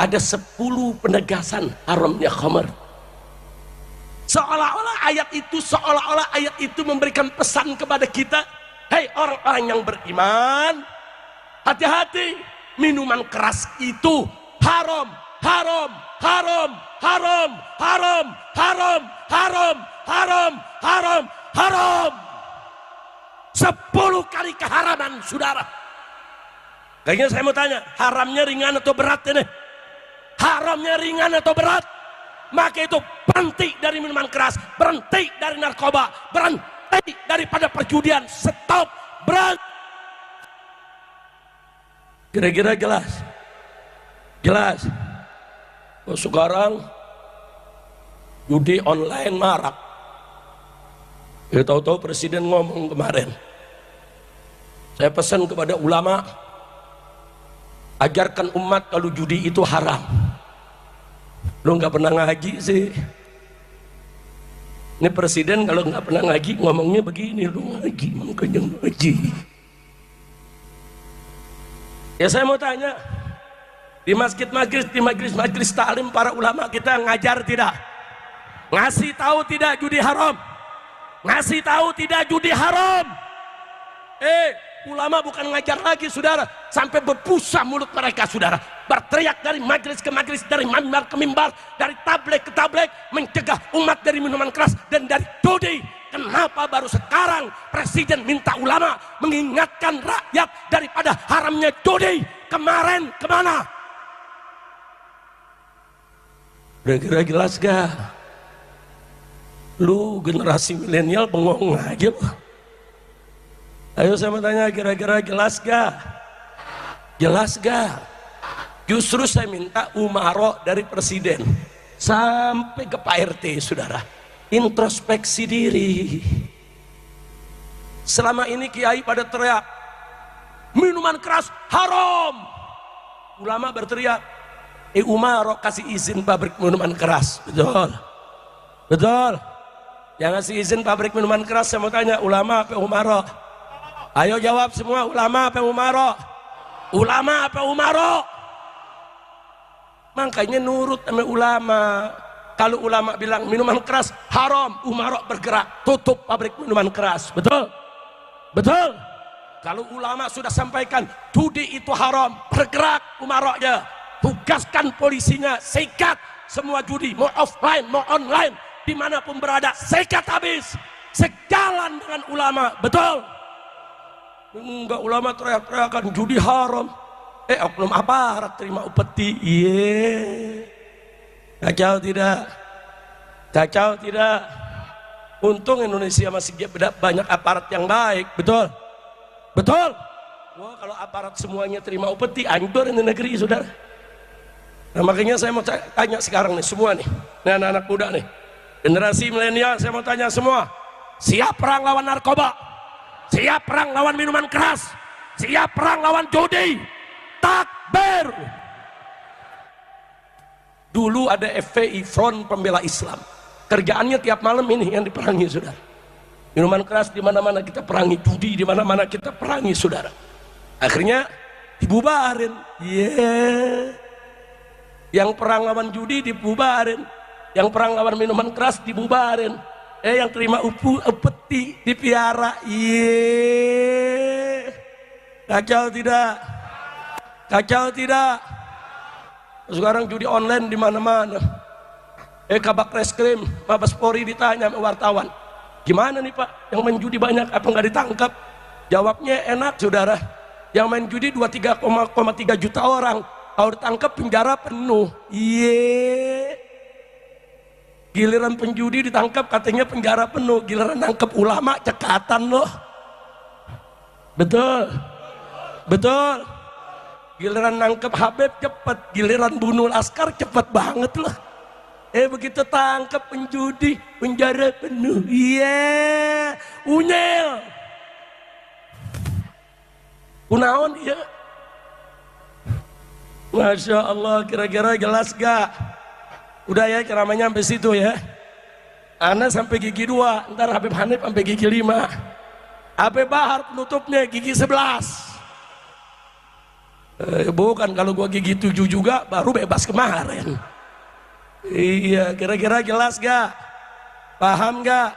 ada 10 penegasan haramnya khamar. Seolah-olah ayat itu memberikan pesan kepada kita, hei orang-orang yang beriman, hati-hati, minuman keras itu haram, haram, haram, haram, haram, haram, haram, haram, haram, haram. 10 kali keharaman, saudara. Kayaknya saya mau tanya, haramnya ringan atau berat ini? Haramnya ringan atau berat? Maka itu berhenti dari minuman keras, berhenti dari narkoba, berhenti daripada perjudian, stop, berhenti. Kira-kira jelas? Jelas. Oh, sekarang judi online marak. Ya, tahu-tahu presiden ngomong kemarin, saya pesan kepada ulama, ajarkan umat kalau judi itu haram. Lu nggak pernah ngaji sih. Ini presiden kalau nggak pernah ngaji ngomongnya begini, lu ngaji, makanya ngaji. Ya saya mau tanya, di masjid-masjid, di majlis-majlis ta'lim para ulama kita ngajar tidak? Ngasih tahu tidak judi haram? Ngasih tahu tidak judi haram? Ulama bukan ngajar lagi, saudara, sampai berbusa mulut mereka, saudara, berteriak dari majlis ke majlis, dari mimbar ke mimbar, dari tabligh ke tabligh, mencegah umat dari minuman keras dan dari judi. Kenapa baru sekarang presiden minta ulama mengingatkan rakyat daripada haramnya judi? Kemarin kemana? Kira-kira jelas gak? Lu generasi milenial bengong aja loh. Ayo saya mau tanya, kira-kira jelas gak? Jelas gak? Justru saya minta umaro dari presiden sampai ke Pak RT, saudara, introspeksi diri. Selama ini kiai pada teriak minuman keras haram, ulama berteriak umaro kasih izin pabrik minuman keras. Betul? Betul? Yang ngasih izin pabrik minuman keras, saya mau tanya, ulama apa umaro? Ayo jawab semua, ulama apa umaro? Ulama apa umaro? Makanya nurut sama ulama. Kalau ulama bilang minuman keras haram, umaro bergerak tutup pabrik minuman keras. Betul? Betul? Kalau ulama sudah sampaikan judi itu haram, bergerak umaro aja, tugaskan polisinya, sikat semua judi, mau offline mau online, dimanapun berada, sikat habis, sejalan dengan ulama. Betul? Enggak, ulama teriak-teriakan judi haram, oknum aparat terima upeti. Kacau tidak? Kacau tidak? Untung Indonesia masih banyak aparat yang baik. Betul? Betul? Wah, kalau aparat semuanya terima upeti, hancur ini negeri, saudara. Nah, makanya saya mau tanya sekarang nih semua nih, anak-anak muda nih, generasi milenial, saya mau tanya semua, siap perang lawan narkoba? Siap perang lawan minuman keras? Siap perang lawan judi? Takbir! Dulu ada FPI, Front Pembela Islam, kerjaannya tiap malam ini yang diperangi, saudara. Minuman keras di mana-mana kita perangi, judi di mana-mana kita perangi, saudara. Akhirnya dibubarin. Yang perang lawan judi dibubarin, yang perang lawan minuman keras dibubarin. Yang terima upeti dipiara. Kacau tidak? Kacau tidak? Sekarang judi online di mana-mana. Kabak Reskrim, Mabes Polri ditanya sama wartawan, gimana nih Pak, yang main judi banyak apa nggak ditangkap? Jawabnya enak, saudara, yang main judi 23,3 juta orang, kalau ditangkap penjara penuh. Giliran penjudi ditangkap katanya penjara penuh, giliran nangkep ulama cekatan loh. Betul? Betul? Giliran nangkep Habib cepet, giliran bunuh askar cepet banget loh. Begitu tangkap penjudi penjara penuh. Unyel. Kunaon ya? Masya Allah, kira-kira jelas gak? Udah ya, ceramahnya sampai situ ya. Ana sampai gigi 2, ntar Habib Hanif sampai gigi 5. Habib Bahar penutupnya gigi 11. Bukan, kalau gua gigi 7 juga baru bebas kemarin. Iya, kira-kira jelas gak? Paham gak?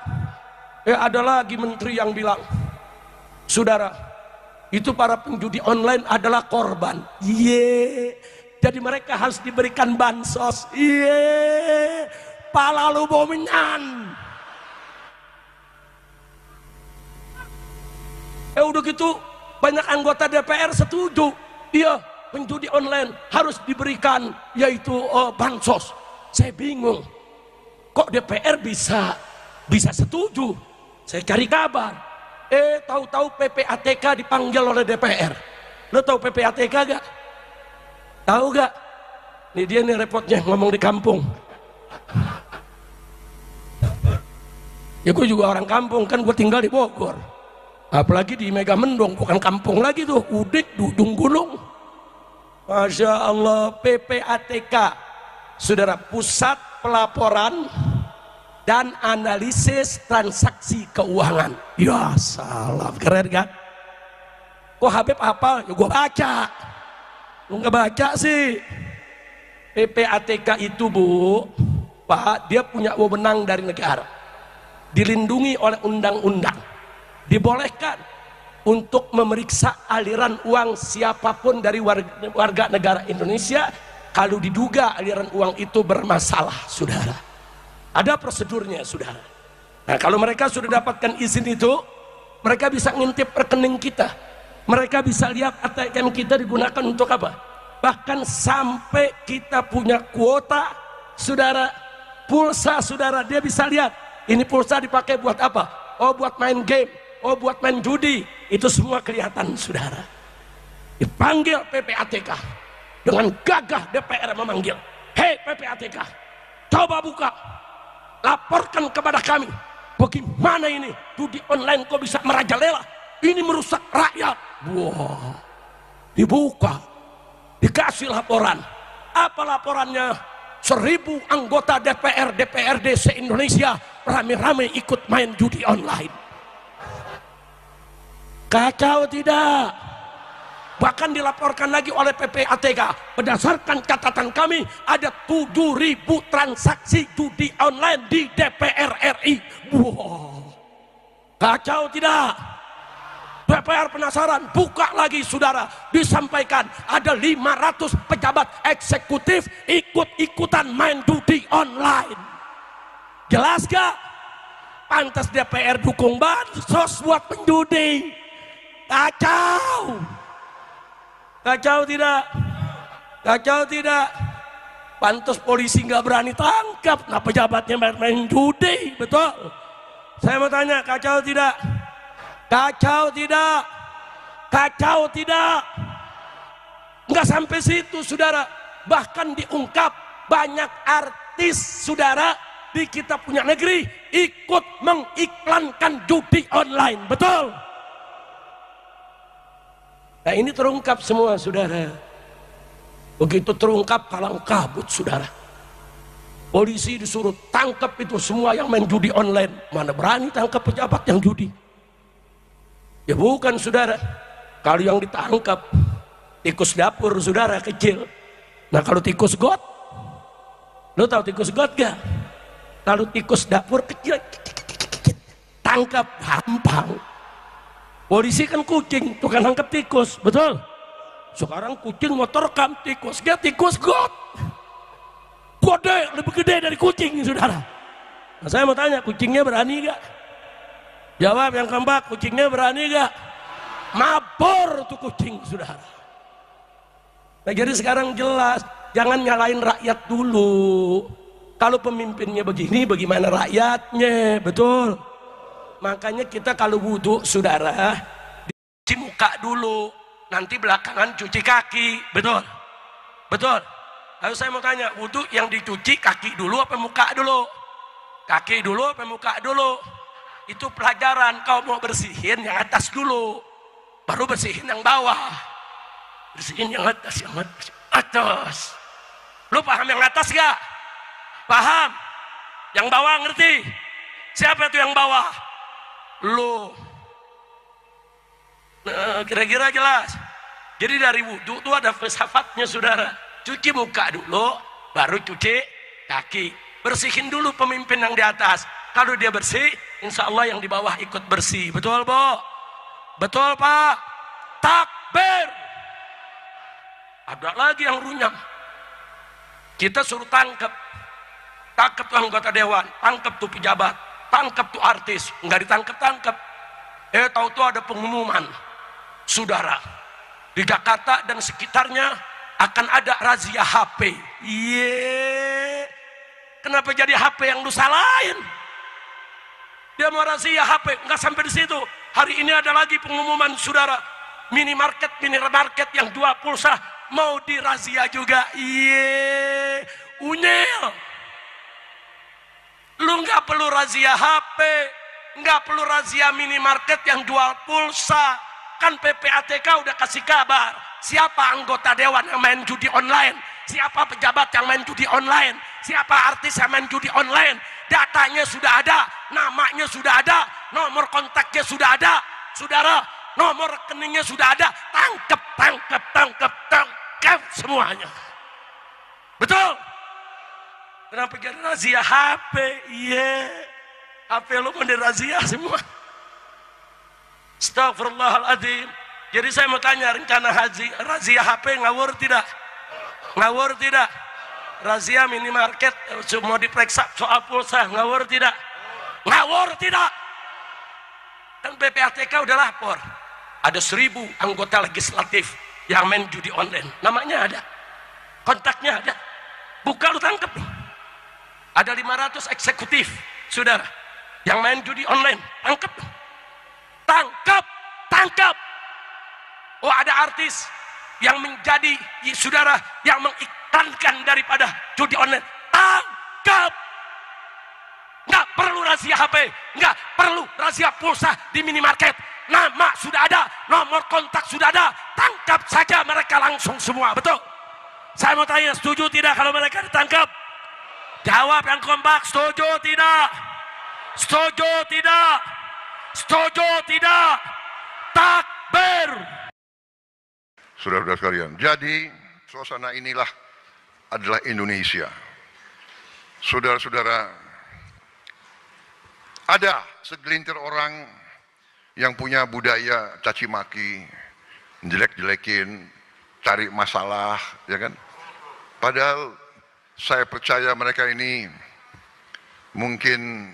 Ada lagi menteri yang bilang, saudara, itu para penjudi online adalah korban. Iya, jadi mereka harus diberikan bansos. Iya, pala lu bomingan. Udah gitu banyak anggota DPR setuju. Iya, penjudi online harus diberikan yaitu bansos. Saya bingung, kok DPR bisa setuju? Saya cari kabar, tahu-tahu PPATK dipanggil oleh DPR. Lo tahu PPATK gak? Tahu gak? Ini dia nih repotnya ngomong di kampung. Ya gue juga orang kampung, kan gue tinggal di Bogor. Apalagi di Megamendung, bukan kampung lagi tuh, Udik, Dudung Gunung. Masya Allah, PPATK. Saudara, Pusat Pelaporan dan Analisis Transaksi Keuangan. Ya salam, keren kan? Kok Habib hafal? Ya gua baca. Lu nggak baca sih? PPATK itu, Bu, Pak, dia punya wewenang dari negara, dilindungi oleh undang-undang, dibolehkan untuk memeriksa aliran uang siapapun dari warga negara Indonesia kalau diduga aliran uang itu bermasalah, saudara. Ada prosedurnya, saudara. Nah, kalau mereka sudah dapatkan izin itu, mereka bisa ngintip rekening kita, mereka bisa lihat ATM kita digunakan untuk apa. Bahkan sampai kita punya kuota, saudara, pulsa, saudara, dia bisa lihat ini pulsa dipakai buat apa. Oh, buat main game, oh, buat main judi. Itu semua kelihatan, saudara. Dipanggil PPATK. Dengan gagah DPR memanggil, hei PPATK, coba buka, laporkan kepada kami, bagaimana ini judi online kok bisa merajalela, ini merusak rakyat. Wah, dibuka, dikasih laporan. Apa laporannya? 1000 anggota DPR, DPRD se-Indonesia rame-rame ikut main judi online. Kacau tidak? Bahkan dilaporkan lagi oleh PPATK, berdasarkan catatan kami ada 7.000 transaksi judi online di DPR RI. Wow, kacau tidak? DPR penasaran, buka lagi, saudara, disampaikan ada 500 pejabat eksekutif ikut-ikutan main judi online. Jelas gak? Pantas DPR dukung bansos buat penjudi. Kacau. Kacau tidak? Kacau tidak? Pantas polisi nggak berani tangkap, nah pejabatnya main judi, betul? Saya mau tanya, kacau tidak? Kacau tidak? Kacau tidak? Nggak sampai situ, saudara. Bahkan diungkap banyak artis, saudara, di kita punya negeri ikut mengiklankan judi online, betul? Nah, ini terungkap semua, saudara. Begitu terungkap, kalang kabut, saudara. Polisi disuruh tangkap itu semua yang main judi online. Mana berani tangkap pejabat yang judi? Ya bukan, saudara. Kalau yang ditangkap tikus dapur, saudara, kecil. Nah, kalau tikus got, lo tahu tikus got gak? Kalau tikus dapur kecil, tangkap gampang. Polisi kan kucing, tukang nangkep tikus, betul? Sekarang kucing motor kam tikus, dia tikus got. Gede, lebih gede dari kucing, saudara. Nah, saya mau tanya, kucingnya berani gak? Jawab yang keempat, kucingnya berani gak? Mabor tuh kucing, saudara. Nah, jadi sekarang jelas, jangan nyalain rakyat dulu. Kalau pemimpinnya begini, bagaimana rakyatnya, betul? Makanya kita kalau wudhu, saudara, cuci muka dulu, nanti belakangan cuci kaki, betul? Betul? Lalu saya mau tanya, wudhu yang dicuci kaki dulu apa muka dulu? Kaki dulu apa muka dulu? Itu pelajaran. Kau mau bersihin yang atas dulu, baru bersihin yang bawah. Bersihin yang atas, yang atas. Lu paham yang atas gak? Paham? Yang bawah ngerti? Siapa itu yang bawah? Lu. Nah, kira-kira jelas. Jadi dari wudhu itu ada filsafatnya saudara. Cuci muka dulu, baru cuci kaki. Bersihin dulu pemimpin yang di atas. Kalau dia bersih, insya Allah yang di bawah ikut bersih. Betul, Bu? Betul, Pak? Takbir. Ada lagi yang runyam. Kita suruh tangkap. Tangkap tuh anggota dewan, tangkap tuh pejabat, tangkap tuh artis. Enggak ditangkap-tangkap. Tahu-tahu ada pengumuman. Saudara, di Jakarta dan sekitarnya akan ada razia HP. Kenapa jadi HP yang lu salahin? Dia mau razia HP, nggak sampai di situ. Hari ini ada lagi pengumuman saudara, minimarket yang jual pulsa mau dirazia juga. Unyil. Lu nggak perlu razia HP, nggak perlu razia minimarket yang jual pulsa. Kan PPATK udah kasih kabar. Siapa anggota dewan yang main judi online? Siapa pejabat yang main judi online? Siapa artis yang main judi online? Datanya sudah ada, namanya sudah ada, nomor kontaknya sudah ada. Saudara, nomor rekeningnya sudah ada. Tangkap semuanya. Betul? Kenapa jadi razia HP? HP lu mau dirazia semua. Astagfirullahaladzim. Jadi saya mau tanya, rencana haji razia HP ngawur tidak? Ngawur tidak? Razia minimarket mau diperiksa soal pulsa ngawur tidak? Ngawur tidak? Kan PPATK udah lapor ada 1000 anggota legislatif yang main judi online. Namanya ada, kontaknya ada, buka lu tangkep. Ada 500 eksekutif saudara yang main judi online, tangkep. Tangkap. Oh, ada artis yang menjadi saudara yang mengiklankan daripada judi online, tangkap. Nggak perlu razia HP, nggak perlu razia pulsa di minimarket. Nama sudah ada, nomor kontak sudah ada, tangkap saja mereka langsung semua. Betul? Saya mau tanya, setuju tidak kalau mereka ditangkap? Jawab yang kompak, setuju tidak? Setuju tidak? Setuju tidak? Takbir. Saudara-saudara sekalian, jadi suasana inilah adalah Indonesia. Saudara-saudara, ada segelintir orang yang punya budaya caci maki, jelek-jelekin, cari masalah, ya kan? Padahal saya percaya mereka ini mungkin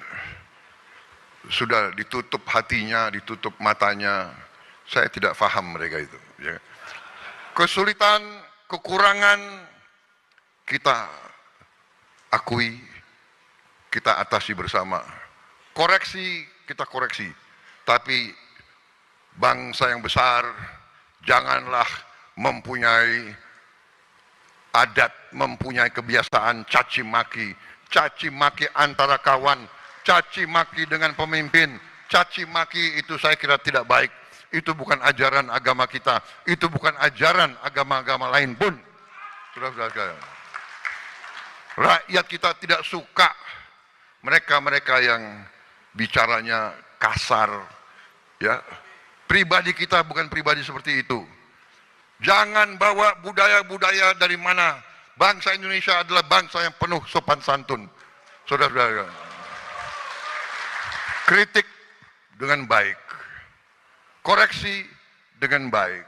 sudah ditutup hatinya, ditutup matanya. Saya tidak paham mereka itu. Ya. Kesulitan, kekurangan kita akui, kita atasi bersama. Koreksi, kita koreksi. Tapi bangsa yang besar janganlah mempunyai adat, mempunyai kebiasaan caci maki antara kawan, caci maki dengan pemimpin, caci maki itu saya kira tidak baik. Itu bukan ajaran agama kita, itu bukan ajaran agama-agama lain pun. Saudara-saudara, rakyat kita tidak suka mereka-mereka yang bicaranya kasar, ya. Pribadi kita bukan pribadi seperti itu. Jangan bawa budaya-budaya dari mana. Bangsa Indonesia adalah bangsa yang penuh sopan santun. Saudara-saudara, kritik dengan baik, koreksi dengan baik.